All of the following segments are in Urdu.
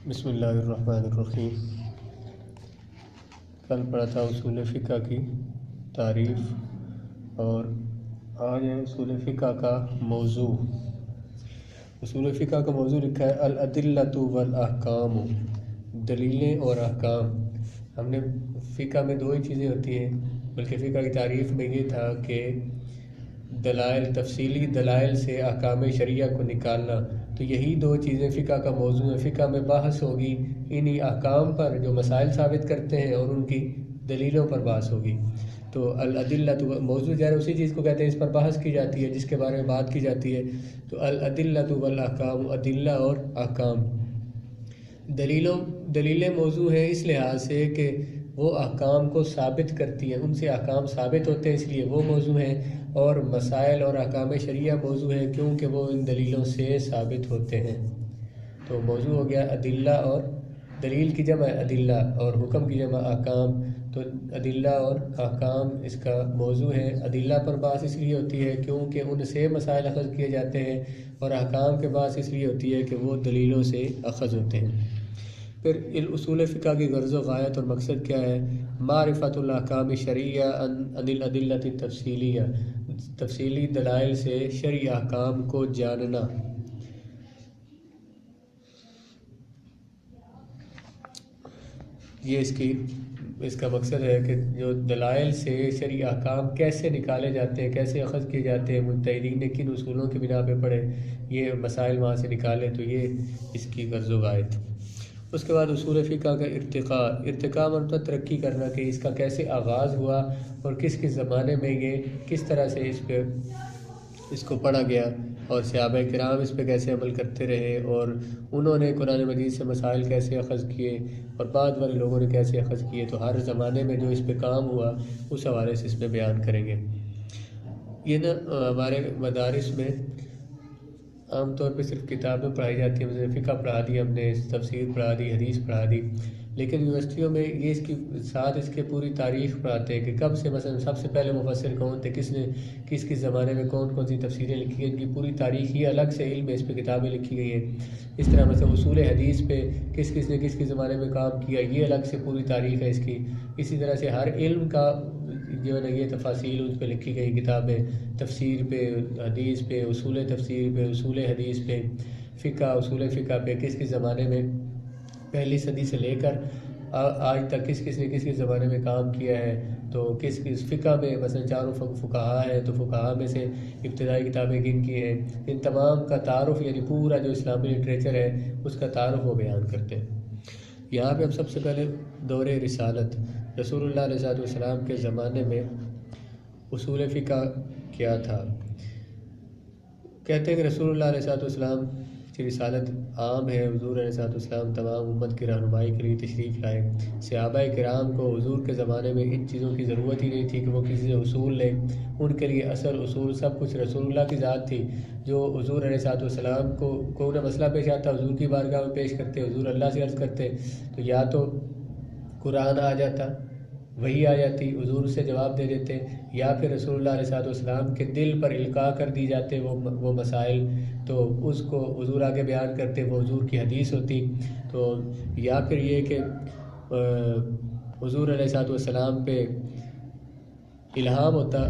بسم اللہ الرحمن الرحیم۔ کل پڑھا تھا اصول فقہ کی تعریف، اور آج ہے اصول فقہ کا موضوع۔ اصول فقہ کا موضوع لکھا ہے الادلۃ والاحکام، دلیلیں اور احکام۔ ہم نے فقہ میں دو ہی چیزیں ہوتی ہیں، بلکہ فقہ کی تعریف میں یہ تھا کہ دلائل، تفصیلی دلائل سے احکام شریعہ کو نکالنا، تو یہی دو چیزیں فقہ کا موضوع ہے۔ فقہ میں بحث ہوگی انہی احکام پر جو مسائل ثابت کرتے ہیں، اور ان کی دلیلوں پر بحث ہوگی۔ تو الادلۃ موضوع جو ہے اسی چیز کو کہتے ہیں، اس پر بحث کی جاتی ہے، جس کے بارے میں بات کی جاتی ہے۔ تو الادلۃ والاحکام، ادلہ اور احکام، دلیلیں موضوع ہیں اس لحاظ سے کہ وہ احکام کو ثابت کرتی ہیں، ان سے احکام ثابت ہوتے ہیں، اس لیے وہ موضوع ہیں۔ اور مسائل اور احکام شریعہ موضوع ہیں کیونکہ وہ ان دلیلوں سے ثابت ہوتے ہیں۔ تو موضوع ہو گیا ادلہ، اور دلیل کی جمع ادلہ، اور حکم کی جمع احکام۔ تو ادلہ اور احکام اس کا موضوع ہے۔ ادلہ پر بحث اس لیے ہوتی ہے کیونکہ ان سے مسائل اخذ کیے جاتے ہیں، اور احکام کے بحث اس لیے ہوتی ہے کہ وہ دلیلوں سے اخذ ہوتے ہیں۔ پھر اصول فقہ کی غرض و غایت اور مقصد کیا ہے؟ معرفت الاحکام شرعیہ عن الادلۃ التفصیلیہ، تفصیلی دلائل سے شرعی احکام کو جاننا۔ یہ اس کا مقصد ہے کہ جو دلائل سے شرعی احکام کیسے نکالے جاتے ہیں، کیسے اخذ کیے جاتے ہیں، مجتہدین نے کن اصولوں کی بنا پہ پڑھے یہ مسائل وہاں سے نکالے، تو یہ اس کی غرض و غایت۔ اس کے بعد اصول فقہ کا ارتقاء مطلب ترقی کرنا، کہ اس کا کیسے آغاز ہوا اور کس کس زمانے میں یہ کس طرح سے اس کو پڑھا گیا، اور صحابہ کرام اس پہ کیسے عمل کرتے رہے، اور انہوں نے قرآن مجید سے مسائل کیسے اخذ کیے، اور بعد والے لوگوں نے کیسے اخذ کیے۔ تو ہر زمانے میں جو اس پہ کام ہوا اس حوالے سے اس پہ بیان کریں گے۔ یہ ہمارے مدارس میں عام طور پہ صرف کتابیں پڑھائی جاتی ہیں، مثلا فقہ پڑھا دی ہم نے، تفسیر پڑھا دی، حدیث پڑھا دی، لیکن یونیورسٹیوں میں یہ اس کی ساتھ اس کے پوری تاریخ پڑھاتے ہیں کہ کب سے، مثلا سب سے پہلے مفسر کون تھے، کس نے کس زمانے میں کون کون سی تفسیریں لکھی ہیں، ان کی پوری تاریخ، یہ الگ سے علم ہے، اس پہ کتابیں لکھی گئی ہیں۔ اس طرح مثلا اصول حدیث پہ کس نے کس زمانے میں کام کیا، یہ الگ سے پوری تاریخ ہے اس کی۔ اسی طرح سے ہر علم کا جو ہے نا یہ تفاصیل اس پہ لکھی گئی کتابیں، تفسیر پہ، حدیث پہ، اصول تفسیر پہ، اصول حدیث پہ، فقہ، اصول فقہ پہ کس زمانے میں، پہلی صدی سے لے کر آج تک کس نے کس زمانے میں کام کیا ہے۔ تو کس فقہ میں مثلا چاروں فقہا ہیں، تو فقہا میں سے ابتدائی کتابیں کن کی ہیں، ان تمام کا تعارف، یعنی پورا جو اسلامی لٹریچر ہے اس کا تعارف وہ بیان کرتے ہیں۔ یہاں پہ ہم سب سے پہلے دور رسالت، رسول اللہ علیہ السلام کے زمانے میں اصول فقہ کیا تھا۔ کہتے ہیں کہ رسول اللہ علیہ السلام کی رسالت عام ہے، حضور علیہ السلام تمام امت کی رہنمائی کے لیے تشریف لائے۔ صحابہ کرام کو حضور کے زمانے میں ان چیزوں کی ضرورت ہی نہیں تھی کہ وہ کسی سے اصول لیں، ان کے لیے اصل اصول سب کچھ رسول اللہ کی ذات تھی۔ جو حضور علیہ السلام کو کوئی مسئلہ پیش آتا، حضور کی بارگاہ میں پیش کرتے، حضور اللہ سے عرض کرتے، تو یا تو قرآن آ جاتا، وہی آ جاتی، حضور سے جواب دے دیتے، یا پھر رسول اللہ علیہ السلام کے دل پر القاء کر دی جاتے وہ مسائل، تو اس کو حضور آگے بیان کرتے، وہ حضور کی حدیث ہوتی۔ تو یا پھر یہ کہ حضور علیہ السلام پہ الہام ہوتا،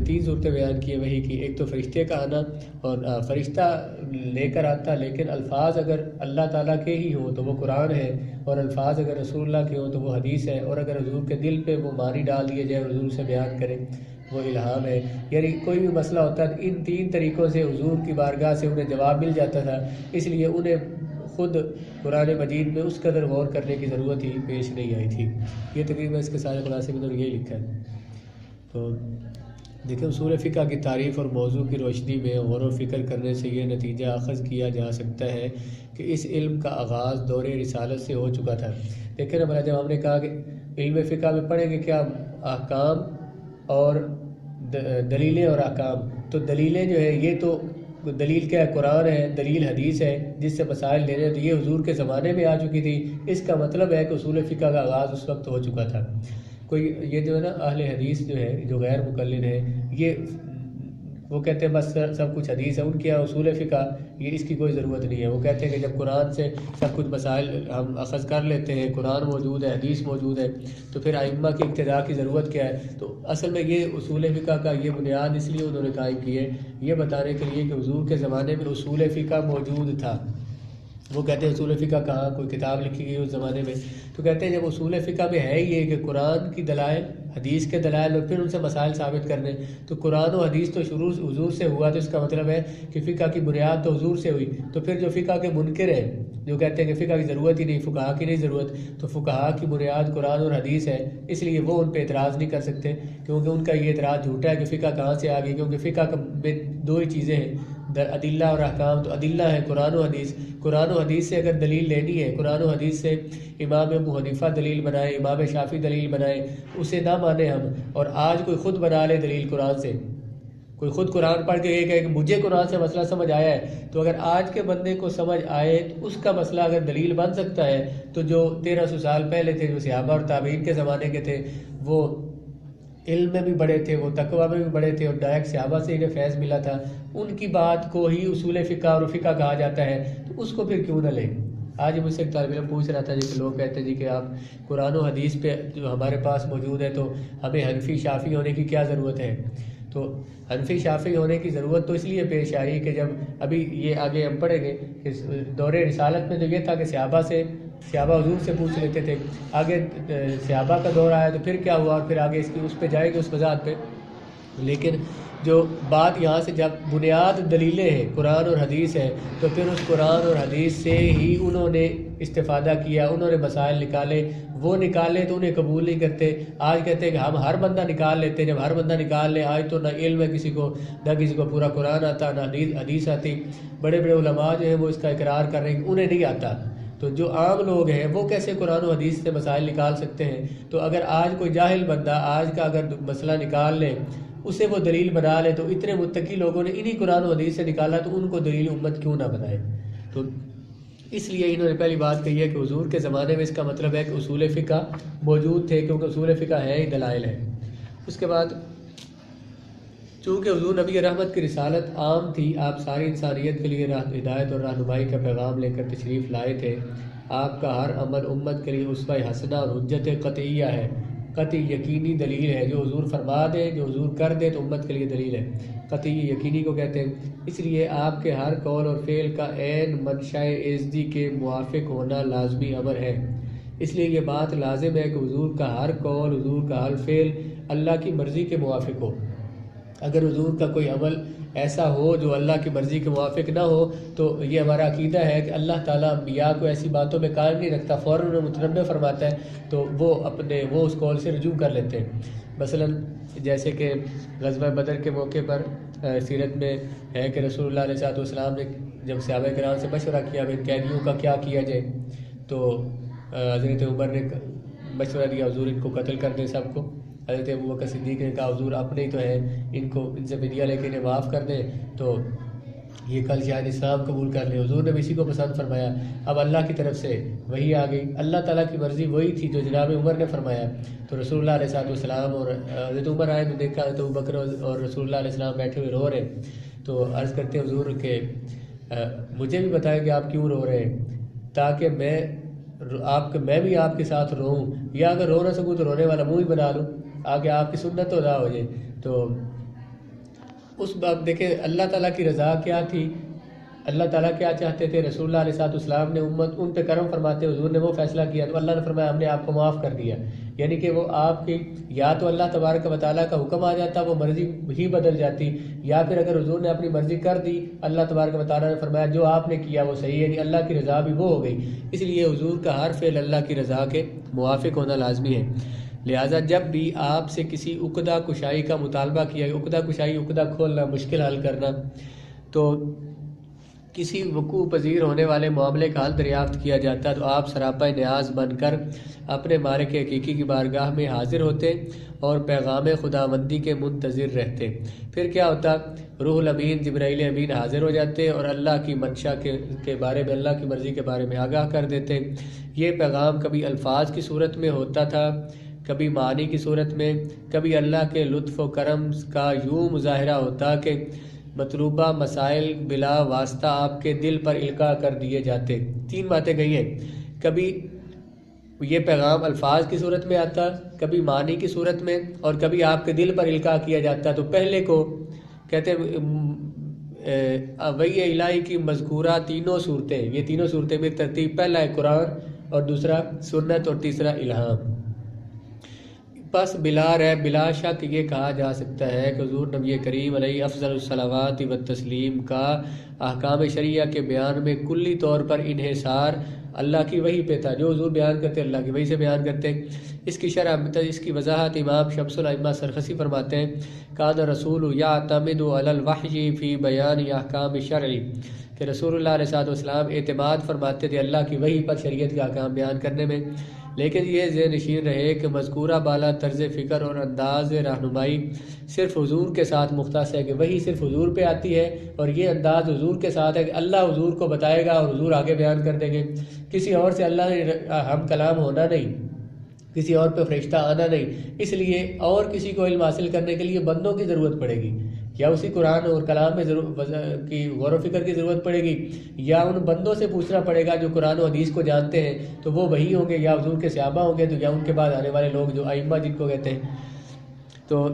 تین صورتیں بیان کیے وہی کی، ایک تو فرشتے کا آنا، اور فرشتہ لے کر آتا، لیکن الفاظ اگر اللہ تعالیٰ کے ہی ہوں تو وہ قرآن ہے، اور الفاظ اگر رسول اللہ کے ہوں تو وہ حدیث ہے، اور اگر حضور کے دل پہ وہ معنی ڈال دیے جائے اور حضور سے بیان کریں وہ الہام ہے۔ یعنی کوئی بھی مسئلہ ہوتا ہے ان تین طریقوں سے حضور کی بارگاہ سے انہیں جواب مل جاتا تھا، اس لیے انہیں خود قرآن مجید میں اس قدر غور کرنے کی ضرورت ہی پیش نہیں آئی تھی۔ یہ تقریباً اس کے سارے خلاصے میں یہی لکھا ہے۔ تو دیکھیں اصول فقہ کی تعریف اور موضوع کی روشنی میں غور و فکر کرنے سے یہ نتیجہ اخذ کیا جا سکتا ہے کہ اس علم کا آغاز دور رسالت سے ہو چکا تھا۔ دیکھیں نا، جب ہم نے کہا کہ علم فقہ میں پڑھیں گے کیا، احکام اور دلیلیں اور احکام، تو دلیلیں جو ہے یہ تو دلیل کیا ہے، قرآن ہے، دلیل حدیث ہے جس سے مسائل لینے، تو یہ حضور کے زمانے میں آ چکی تھی۔ اس کا مطلب ہے کہ اصول فقہ کا آغاز اس وقت ہو چکا تھا۔ کوئی یہ جو ہے نا اہل حدیث جو ہے، جو غیر مقلد ہیں، یہ وہ کہتے ہیں بس سب کچھ حدیث ہے، ان کے یہاں اصول فقہ یہ اس کی کوئی ضرورت نہیں ہے۔ وہ کہتے ہیں کہ جب قرآن سے سب کچھ مسائل ہم اخذ کر لیتے ہیں، قرآن موجود ہے، حدیث موجود ہے، تو پھر ائمہ کی اقتداء کی ضرورت کیا ہے؟ تو اصل میں یہ اصول فقہ کا یہ بنیاد اس لیے انہوں نے قائم کی ہے، یہ بتانے کے لیے کہ حضور کے زمانے میں اصول فقہ موجود تھا۔ وہ کہتے ہیں اصول فقہ کہاں کوئی کتاب لکھی گئی اس زمانے میں؟ تو کہتے ہیں جب اصول فقہ میں ہے یہ کہ قرآن کی دلائل، حدیث کے دلائل اور پھر ان سے مسائل ثابت کرنے، تو قرآن و حدیث تو شروع حضور سے ہوا، تو اس کا مطلب ہے کہ فقہ کی بنیاد تو حضور سے ہوئی۔ تو پھر جو فقہ کے منکر ہیں، جو کہتے ہیں کہ فقہ کی ضرورت ہی نہیں، فقہا کی نہیں ضرورت، تو فقہا کی بنیاد قرآن اور حدیث ہے، اس لیے وہ ان پہ اعتراض نہیں کر سکتے، کیونکہ ان کا یہ اعتراض جھوٹا ہے کہ فقہ کہاں سے آ گئی، کیونکہ فقہ میں دو ہی چیزیں ہیں، ادلہ اور احکام۔ تو ادلہ ہے قرآن و حدیث، قرآن و حدیث سے اگر دلیل لینی ہے، قرآن و حدیث سے امام ابو حنیفہ دلیل بنائے، امام شافعی دلیل بنائے، اسے نہ مانے ہم، اور آج کوئی خود بنا لے دلیل قرآن سے، کوئی خود قرآن پڑھ کے یہ کہے کہ مجھے قرآن سے مسئلہ سمجھ آیا ہے، تو اگر آج کے بندے کو سمجھ آئے تو اس کا مسئلہ اگر دلیل بن سکتا ہے، تو جو 1300 سال پہلے تھے، جو صحابہ اور تابعین کے زمانے کے تھے، وہ علم میں بھی بڑے تھے، وہ تقوی میں بھی بڑے تھے، اور ڈائریکٹ صحابہ سے انہیں فیض ملا تھا، ان کی بات کو ہی اصول فقہ اور فقہ کہا جاتا ہے، تو اس کو پھر کیوں نہ لیں؟ آج مجھ سے ایک طالب علم پوچھ رہا تھا جی کہ لوگ کہتے ہیں جی کہ آپ قرآن و حدیث پہ جو ہمارے پاس موجود ہے، تو ہمیں حنفی شافعی ہونے کی کیا ضرورت ہے؟ تو حنفی شافعی ہونے کی ضرورت تو اس لیے پیش آئی کہ جب ابھی یہ آگے ہم پڑھیں گے کہ دور رسالت میں تو یہ تھا کہ صحابہ حضور سے پوچھ لیتے تھے، آگے صحابہ کا دور آیا تو پھر کیا ہوا، اور پھر آگے اس پہ جائے گے اس وضاحت پہ۔ لیکن جو بات یہاں سے جب بنیاد دلیلیں ہیں، قرآن اور حدیث ہے، تو پھر اس قرآن اور حدیث سے ہی انہوں نے استفادہ کیا، انہوں نے مسائل نکالے، وہ نکالے تو انہیں قبول نہیں کرتے۔ آج کہتے ہیں کہ ہم ہر بندہ نکال لیتے ہیں، جب ہر بندہ نکال لے، آج تو نہ علم ہے کسی کو، نہ کسی کو پورا قرآن آتا، نہ حدیث آتی۔ بڑے بڑے علماء جو ہیں وہ اس کا اقرار کر رہے ہیں کہ انہیں نہیں آتا، تو جو عام لوگ ہیں وہ کیسے قرآن و حدیث سے مسائل نکال سکتے ہیں؟ تو اگر آج کوئی جاہل بندہ آج کا اگر مسئلہ نکال لے، اسے وہ دلیل بنا لے، تو اتنے متقی لوگوں نے انہی قرآن و حدیث سے نکالا، تو ان کو دلیل امت کیوں نہ بنائے؟ تو اس لیے انہوں نے پہلی بات کہی ہے کہ حضور کے زمانے میں اس کا مطلب ہے کہ اصول فقہ موجود تھے، کیونکہ اصول فقہ ہے ہی دلائل ہے۔ اس کے بعد چونکہ حضور نبی رحمت کی رسالت عام تھی، آپ ساری انسانیت کے لیے ہدایت اور رہنمائی کا پیغام لے کر تشریف لائے تھے، آپ کا ہر عمل امت کے لیے اسوہ حسنہ اور حجت قطعیہ ہے، قطعی یقینی دلیل ہے، جو حضور فرما دے، جو حضور کر دے تو امت کے لیے دلیل ہے، قطعی یقینی کو کہتے ہیں۔ اس لیے آپ کے ہر قول اور فعل کا عین منشاء اعزدی کے موافق ہونا لازمی امر ہے۔ اس لیے یہ بات لازم ہے کہ حضور کا ہر قول، حضور کا ہر فعل اللہ کی مرضی کے موافق ہو۔ اگر حضور کا کوئی عمل ایسا ہو جو اللہ کی مرضی کے موافق نہ ہو، تو یہ ہمارا عقیدہ ہے کہ اللہ تعالیٰ انبیاء کو ایسی باتوں میں قائم نہیں رکھتا، فوراً انہیں متنبع فرماتا ہے، تو وہ اس قول سے رجوع کر لیتے ہیں۔ مثلا جیسے کہ غزوہ بدر کے موقع پر سیرت میں ہے کہ رسول اللہ علیہ والسلام نے جب صحابہ کرام سے مشورہ کیا کہ قیدیوں کا کیا کیا جائے، تو حضرت عمر نے مشورہ دیا حضور ان کو قتل کر دیں سب کو۔ حضرت ابوبکر صدیق نے کہا حضور اپنے ہی تو ہیں، ان سے فدیہ لے کے انہیں معاف کر دیں، تو یہ کل شاید اسلام قبول کر لیں۔ حضور نے بھی اسی کو پسند فرمایا۔ اب اللہ کی طرف سے وہی آ گئی، اللہ تعالیٰ کی مرضی وہی تھی جو جناب عمر نے فرمایا، تو رسول اللہ علیہ والسلام اور حضرت عمر آئے تو دیکھا تو ابوبکر اور رسول اللہ علیہ السلام بیٹھے ہوئے رو رہے، تو عرض کرتے ہیں حضور کہ مجھے بھی بتائیں کہ آپ کیوں رو رہے ہیں، تاکہ میں بھی آپ کے ساتھ روؤں، یا اگر رو نہ سکوں تو رونے والا منہ ہی بنا لوں، آگے آپ کی سنت تو ادا ہو جائے۔ تو اس وقت دیکھیں اللہ تعالیٰ کی رضا کیا تھی، اللہ تعالیٰ کیا چاہتے تھے، رسول اللہ علیہ والسلام نے امت ان پہ کرم فرماتے، حضور نے وہ فیصلہ کیا، تو اللہ نے فرمایا ہم نے آپ کو معاف کر دیا، یعنی کہ وہ آپ کی یا تو اللہ تبارک و تعالیٰ کا حکم آ جاتا، وہ مرضی ہی بدل جاتی، یا پھر اگر حضور نے اپنی مرضی کر دی، اللہ تبارک و تعالیٰ نے فرمایا جو آپ نے کیا وہ صحیح ہے، یعنی اللہ کی رضا بھی وہ ہو گئی۔ اس لیے حضور کا ہر فعل اللہ کی رضا کے موافق ہونا لازمی ہے۔ لہٰذا جب بھی آپ سے کسی عقدہ کشائی کا مطالبہ کیا، عقدہ کشائی، عقدہ کھولنا، مشکل حل کرنا، تو کسی وقوع پذیر ہونے والے معاملے کا حل دریافت کیا جاتا، تو آپ سراپا نیاز بن کر اپنے مالک حقیقی کی بارگاہ میں حاضر ہوتے اور پیغام خداوندی کے منتظر رہتے۔ پھر کیا ہوتا، روح الامین جبرائیل امین حاضر ہو جاتے اور اللہ کی منشا کے بارے میں، اللہ کی مرضی کے بارے میں آگاہ کر دیتے۔ یہ پیغام کبھی الفاظ کی صورت میں ہوتا تھا، کبھی معنی کی صورت میں، کبھی اللہ کے لطف و کرم کا یوں مظاہرہ ہوتا کہ مطلوبہ مسائل بلا واسطہ آپ کے دل پر القاء کر دیے جاتے۔ 3 باتیں کہی ہیں، کبھی یہ پیغام الفاظ کی صورت میں آتا، کبھی معنی کی صورت میں، اور کبھی آپ کے دل پر القاء کیا جاتا۔ تو پہلے کو کہتے وحی الہی کی مذکورہ تینوں صورتیں، یہ تینوں صورتیں میں ترتیب، پہلا ہے قرآن، اور دوسرا سنت، اور تیسرا الہام۔ پس بلا ریب بلا شک یہ کہا جا سکتا ہے کہ حضور نبی کریم علیہ افضل الصلوات والتسلیم کا احکام شریعہ کے بیان میں کلی طور پر انحصار اللہ کی وحی پہ تھا۔ جو حضور بیان کرتے اللہ کی وحی سے بیان کرتے۔ اس کی شرح اس کی وضاحت امام شمس الائمہ سرخسی فرماتے ہیں، کان رسول یعتمد علی الوحی فی بیان احکام شرعی، کہ رسول اللہ علیہ والسلام اعتماد فرماتے تھے اللہ کی وحی پر شریعت کا احکام بیان کرنے میں، لیکن یہ ذہن نشین رہے کہ مذکورہ بالا طرز فکر اور انداز رہنمائی صرف حضور کے ساتھ مختص ہے، کہ وحی صرف حضور پہ آتی ہے، اور یہ انداز حضور کے ساتھ ہے کہ اللہ حضور کو بتائے گا اور حضور آگے بیان کر دیں گے۔ کسی اور سے اللہ نے ہم کلام ہونا نہیں، کسی اور پہ فرشتہ آنا نہیں، اس لیے اور کسی کو علم حاصل کرنے کے لیے بندوں کی ضرورت پڑے گی، یا اسی قرآن اور کلام میں کی غور و فکر کی ضرورت پڑے گی، یا ان بندوں سے پوچھنا پڑے گا جو قرآن و حدیث کو جانتے ہیں، تو وہ وہی ہوں گے، یا حضور کے صحابہ ہوں گے، تو یا ان کے بعد آنے والے لوگ جو ائمہ جن کو کہتے ہیں۔ تو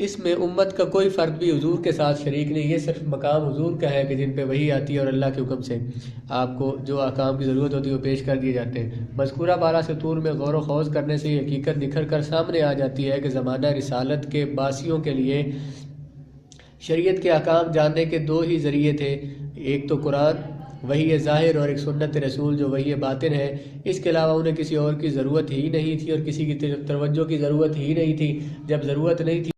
اس میں امت کا کوئی فرد بھی حضور کے ساتھ شریک نہیں، یہ صرف مقام حضور کا ہے کہ جن پہ وحی آتی ہے اور اللہ کے حکم سے آپ کو جو احکام کی ضرورت ہوتی ہے وہ پیش کر دیے جاتے ہیں۔ مذکورہ بالا سطور میں غور و خوض کرنے سے یہ حقیقت نکھر کر سامنے آ جاتی ہے کہ زمانہ رسالت کے باسیوں کے لیے شریعت کے احکام جاننے کے 2 ہی ذریعے تھے، ایک تو قرآن وحی ظاہر، اور ایک سنت رسول جو وحی باطن ہے۔ اس کے علاوہ انہیں کسی اور کی ضرورت ہی نہیں تھی، اور کسی کی توجہ کی ضرورت ہی نہیں تھی۔ جب ضرورت نہیں تھی